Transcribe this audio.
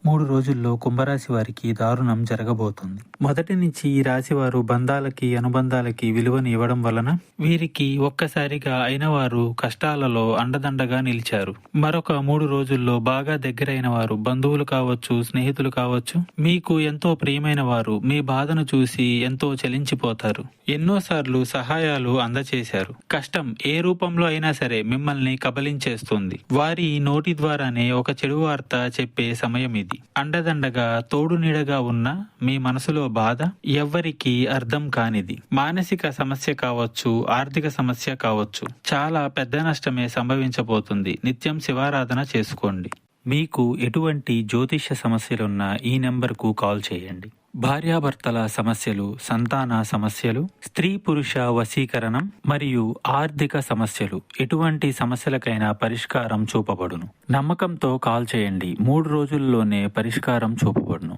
3 రోజుల్లో కుంభరాశి వారికి దారుణం జరగబోతుంది. మొదటి నుంచి ఈ రాశి వారు బంధాలకి, అనుబంధాలకి విలువను ఇవ్వడం వలన వీరికి ఒక్కసారిగా అయిన వారు కష్టాలలో అండదండగా నిలిచారు. మరొక 3 రోజుల్లో బాగా దగ్గరైన వారు, బంధువులు కావచ్చు, స్నేహితులు కావచ్చు, మీకు ఎంతో ప్రియమైన వారు మీ బాధను చూసి ఎంతో చలించిపోతారు. ఎన్నోసార్లు సహాయాలు అందచేశారు. కష్టం ఏ రూపంలో అయినా సరే మిమ్మల్ని కబలించేస్తుంది. వారి నోటి ద్వారానే ఒక చెడు వార్త చెప్పే సమయం ఇది. అండదండగా తోడు నీడగా ఉన్న మీ మనసులో బాధ ఎవ్వరికీ అర్థం కానిది. మానసిక సమస్య కావచ్చు, ఆర్థిక సమస్య కావచ్చు, చాలా పెద్ద నష్టమే సంభవించబోతుంది. నిత్యం శివారాధన చేసుకోండి. మీకు ఎటువంటి జ్యోతిష్య సమస్యలున్నా ఈ నెంబర్కు కాల్ చేయండి. భార్యాభర్తల సమస్యలు, సంతాన సమస్యలు, స్త్రీ పురుష వశీకరణం మరియు ఆర్థిక సమస్యలు, ఎటువంటి సమస్యలకైనా పరిష్కారం చూపబడును. నమ్మకంతో కాల్ చేయండి. 3 రోజుల్లోనే పరిష్కారం చూపబడును.